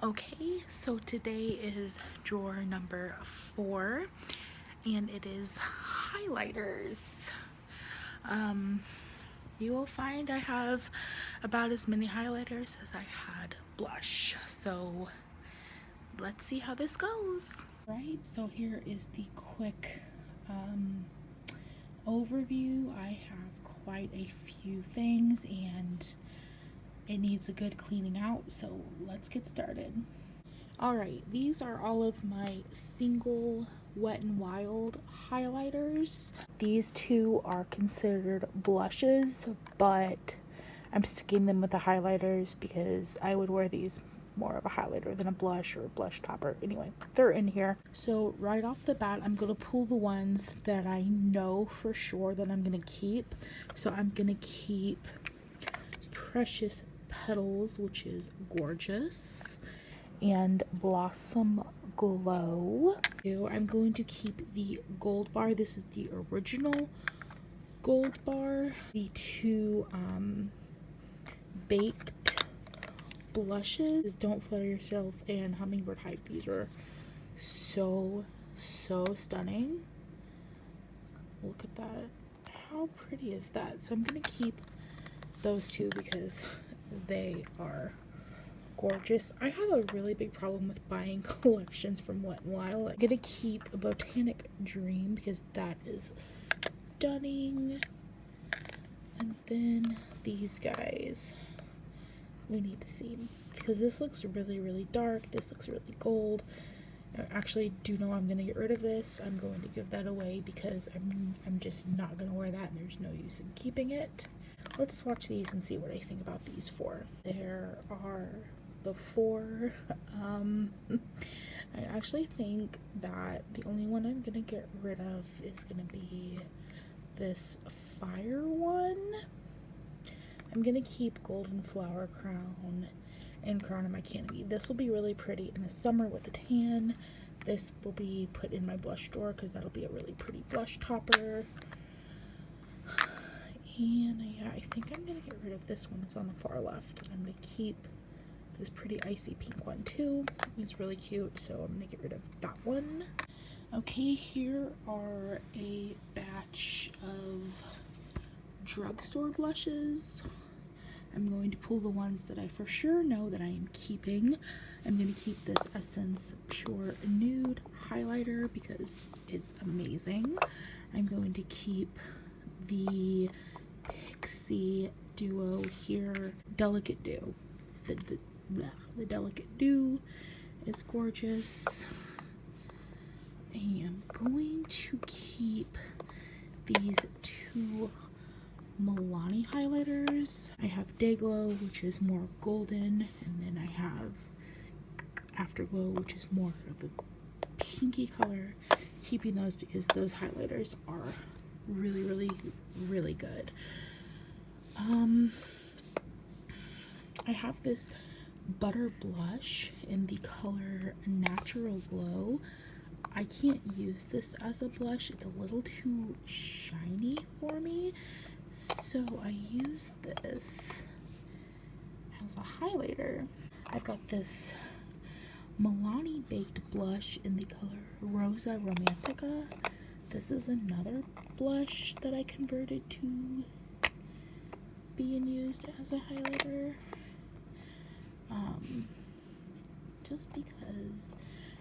Okay, so today is drawer number 4 and it is highlighters. Um, you will find I have about as many highlighters as I had blush. So let's see how this goes. Right, so here is the quick overview. I have quite a few things and it needs a good cleaning out, so let's get started. Alright, these are all of my single Wet n Wild highlighters. These two are considered blushes, but I'm sticking them with the highlighters because I would wear these more of a highlighter than a blush or a blush topper. Anyway, they're in here. So right off the bat, I'm going to pull the ones that I know for sure that I'm going to keep. So I'm going to keep Precious Petals, which is gorgeous, and Blossom Glow. I'm going to keep the Gold Bar. This is the original Gold Bar. The two baked blushes, Don't Flutter Yourself and Hummingbird Hype. These are so stunning. Look at that. How pretty is that? So I'm gonna keep those two because they are gorgeous. I have a really big problem with buying collections from Wet n Wild. I'm gonna keep a Botanic Dream because that is stunning. And then these guys we need to see because this looks really dark. This looks really gold. I actually do know I'm gonna get rid of this. I'm going to give that away because I'm just not gonna wear that and there's no use in keeping it. Let's swatch these and see what I think about these four. There are the four. I actually think that the only one I'm gonna get rid of is gonna be this fire one. I'm gonna keep Golden Flower Crown and Crown of My Canopy. This will be really pretty in the summer with the tan. This will be put in my blush drawer because that'll be a really pretty blush topper. And yeah, I think I'm gonna get rid of this one. It's on the far left. I'm gonna keep this pretty icy pink one too. It's really cute, so I'm gonna get rid of that one. Okay, here are a batch of drugstore blushes. I'm going to pull the ones that I for sure know that I am keeping. I'm going to keep this Essence Pure Nude highlighter because it's amazing. I'm going to keep the Pixie Duo here, Delicate Dew. The Delicate Dew is gorgeous. And I'm going to keep these two Milani highlighters. I have Day Glow, which is more golden, and then I have Afterglow, which is more of a pinky color. Keeping those because those highlighters are really good. I have this butter blush in the color Natural Glow. I can't use this as a blush. It's a little too shiny for me. So I use this as a highlighter. I've got this Milani Baked Blush in the color Rosa Romantica. This is another blush that I converted to being used as a highlighter. Just because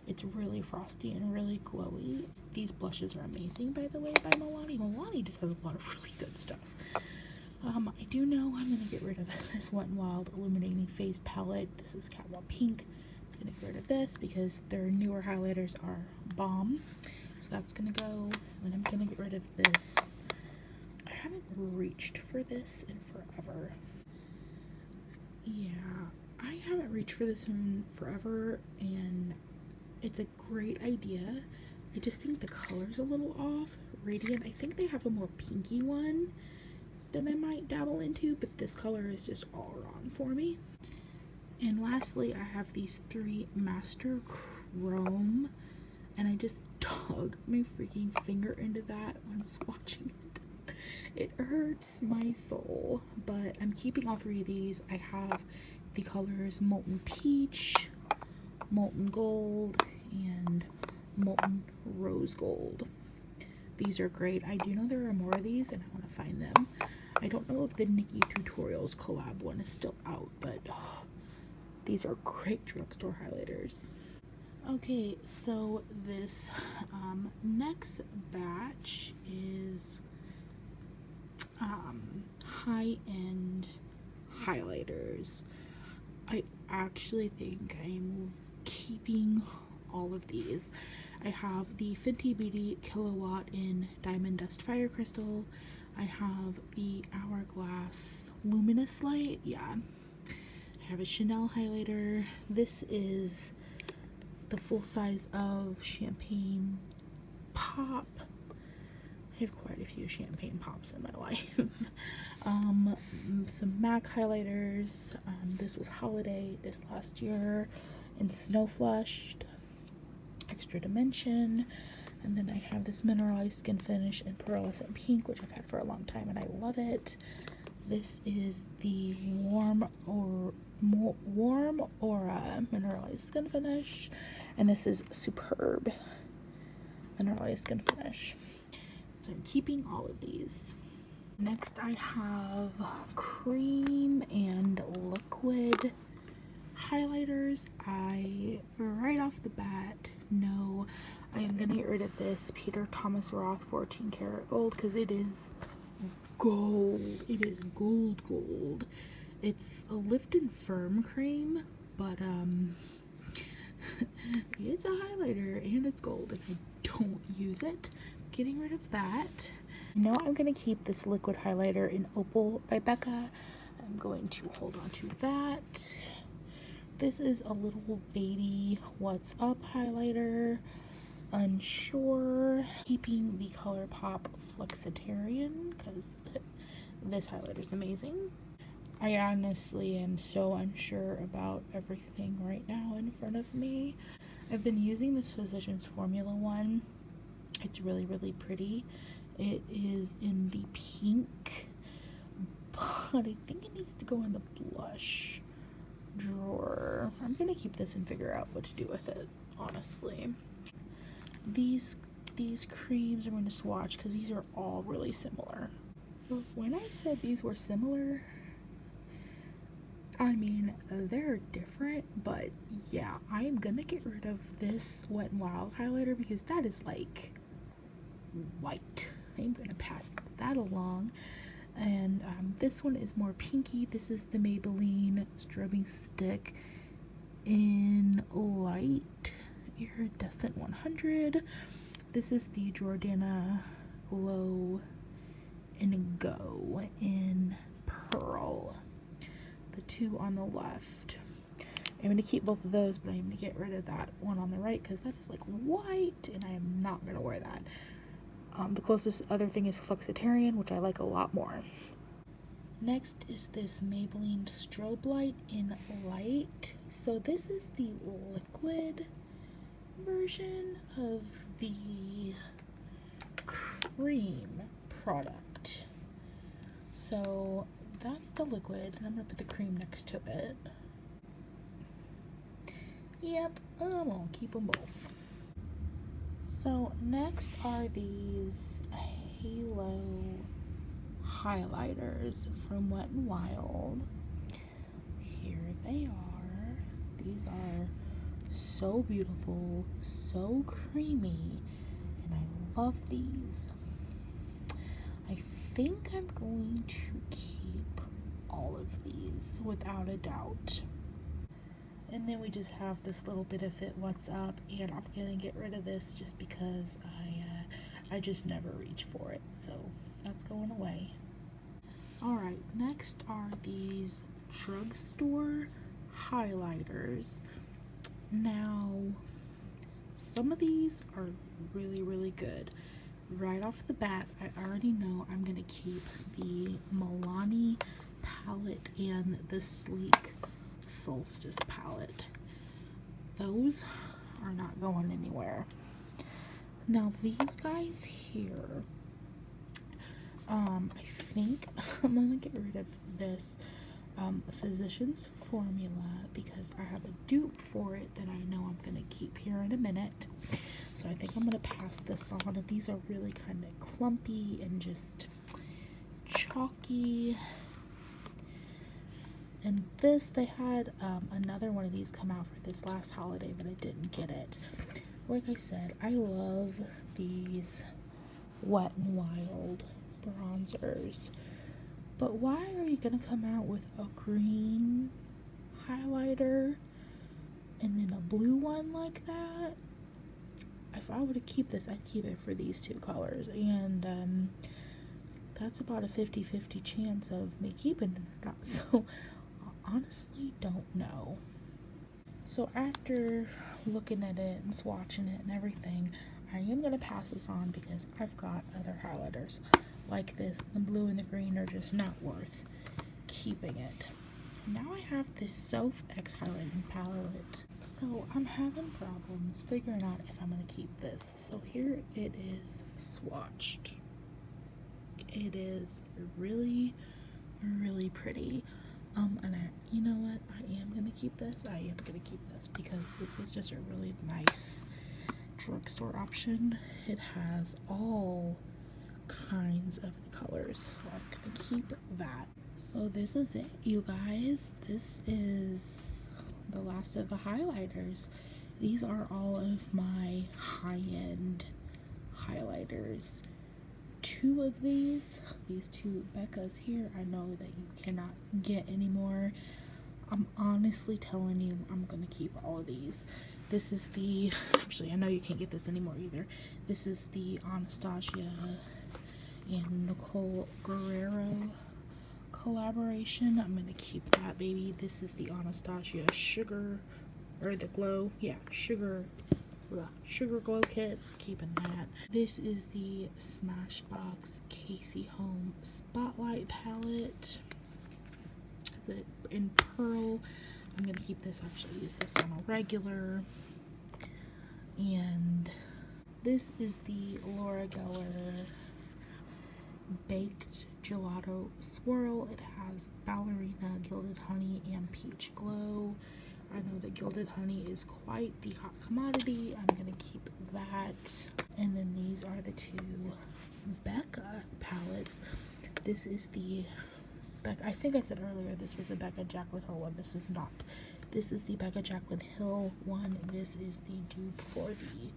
it's really frosty and really glowy. These blushes are amazing, by the way, by Milani. Milani just has a lot of really good stuff. I do know I'm going to get rid of this Wet n Wild Illuminating Face Palette. This is Catwalk Pink. I'm going to get rid of this because their newer highlighters are bomb. So that's going to go. And I'm going to get rid of this. I haven't reached for this in forever. Yeah, I haven't reached for this in forever, and it's a great idea. I just think the color's a little off. Radiant, I think they have a more pinky one that I might dabble into, but this color is just all wrong for me. And lastly, I have these three Master Chrome, and I just dug my freaking finger into that when swatching it. It hurts my soul, but I'm keeping all three of these. I have the colors Molten Peach, molten gold and molten rose gold. These are great. I do know there are more of these and I want to find them. I don't know if the Nikki Tutorials collab one is still out, but these are great drugstore highlighters. Okay, so this next batch is high-end highlighters. I actually think I'm keeping all of these. I have the Fenty Beauty Kilowatt in Diamond Dust Fire Crystal. I have the Hourglass Luminous Light. Yeah. I have a Chanel highlighter. This is the full size of Champagne Pop. I have quite a few Champagne Pops in my life. Some MAC highlighters. This was Holiday this last year in Snow Flushed. Extra Dimension. And then I have this Mineralized Skin Finish in Pearlescent Pink, which I've had for a long time and I love it. This is the Warm Aura Mineralized Skin Finish, and this is Superb Mineralized Skin Finish. So I'm keeping all of these. Next I have cream and liquid highlighters. I, right off the bat, know I am going to get rid of this Peter Thomas Roth 14 karat gold because it is gold. It is gold. It's a lift and firm cream, but it's a highlighter and it's gold and I don't use it. Getting rid of that. Now I'm going to keep this liquid highlighter in Opal by Becca. I'm going to hold on to that. This is a little baby What's Up highlighter. Unsure. Keeping the ColourPop Flexitarian because this highlighter is amazing. I honestly am so unsure about everything right now in front of me. I've been using this Physicians Formula one. It's really, really pretty. It is in the pink, but I think it needs to go in the blush drawer. I'm gonna keep this and figure out what to do with it, honestly. These creams I'm going to swatch because these are all really similar. When I said these were similar, I mean, they're different, but yeah, I am gonna get rid of this Wet n Wild highlighter because that is like white. I'm gonna pass that along. And this one is more pinky. This is the Maybelline Strobing Stick in Light Iridescent 100. This is the Jordana Glow and Go in Pearl. The two on the left. I'm going to keep both of those, but I'm going to get rid of that one on the right because that is like white and I am not going to wear that. The closest other thing is Flexitarian, which I like a lot more. Next is this Maybelline Strobe Light in Light. So this is the liquid version of the cream product. So that's the liquid, and I'm gonna put the cream next to it. Yep, I'm gonna keep them both. So next are these Halo highlighters from Wet n Wild. Here they are. These are so beautiful, so creamy, and I love these. I think I'm going to keep all of these without a doubt. And then we just have this little bit of Fit What's Up, and I'm gonna get rid of this just because I just never reach for it, so that's going away. Alright, next are these drugstore highlighters. Now, some of these are really, really good. Right off the bat, I already know I'm gonna keep the Milani palette and the Sleek Solstice palette. Those are not going anywhere. Now these guys here, I think I'm gonna get rid of this Physicians Formula because I have a dupe for it that I know I'm going to keep here in a minute. So I think I'm going to pass this on. These are really kind of clumpy and just chalky. And this, they had another one of these come out for this last holiday, but I didn't get it. Like I said, I love these Wet n Wild bronzers. But why are you going to come out with a green highlighter and then a blue one like that? If I were to keep this, I'd keep it for these two colors. And that's about a 50-50 chance of me keeping it or not. So I honestly don't know. So after looking at it and swatching it and everything, I am going to pass this on because I've got other highlighters like this. The blue and the green are just not worth keeping it. Now I have this Soph X highlighting palette. So I'm having problems figuring out if I'm going to keep this. So here it is swatched. It is really, really pretty. And you know what? I am going to keep this. I am going to keep this because this is just a really nice drugstore option. It has all kinds of colors, so I'm going to keep that. So this is it, you guys. This is the last of the highlighters. These are all of my high-end highlighters. Two of these two Beccas here, I know that you cannot get anymore. I'm honestly telling you, I'm gonna keep all of these. This is the, actually I know you can't get this anymore either. This is the Anastasia and Nicole Guerrero collaboration. I'm gonna keep that baby. This is the Anastasia Sugar, or the Glow, yeah, Sugar Glow Kit, keeping that. This is the Smashbox Casey Home Spotlight Palette. In Pearl. I'm gonna keep this, actually use this on a regular. And this is the Laura Geller Baked Gelato Swirl. It has Ballerina, Gilded Honey, and Peach Glow. I know that Gilded Honey is quite the hot commodity. I'm gonna keep that. And then these are the two Becca palettes. This is the Becca, I think I said earlier this was a Becca Jaclyn Hill one. This is not. This is the Becca Jaclyn Hill one. This is the dupe for the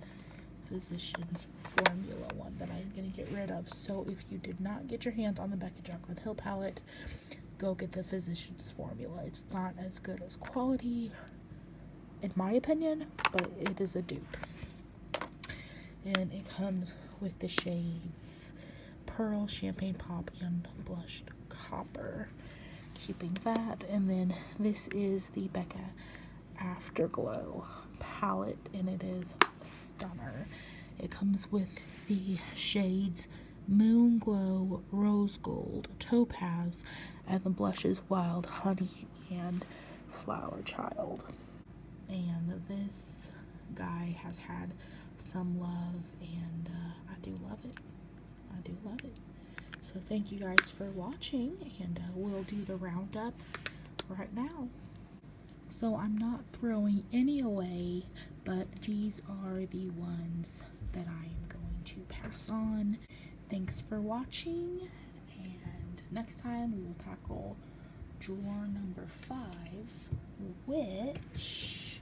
Physicians Formula one that I'm going to get rid of. So if you did not get your hands on the Becca Jaclyn Hill palette, go get the Physicians Formula. It's not as good as quality, in my opinion, but it is a dupe. And it comes with the shades Pearl, Champagne Pop, and Blushed Copper. Keeping that. And then this is the Becca Afterglow palette, and it is stunner. It comes with the shades Moon Glow, Rose Gold, Topaz, and the blushes Wild Honey and Flower Child. And this guy has had some love, and I do love it. I do love it. So thank you guys for watching, and we'll do the roundup right now. So I'm not throwing any away, but these are the ones that I am going to pass on. Thanks for watching, and next time we will tackle drawer number 5, which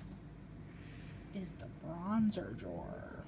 is the bronzer drawer.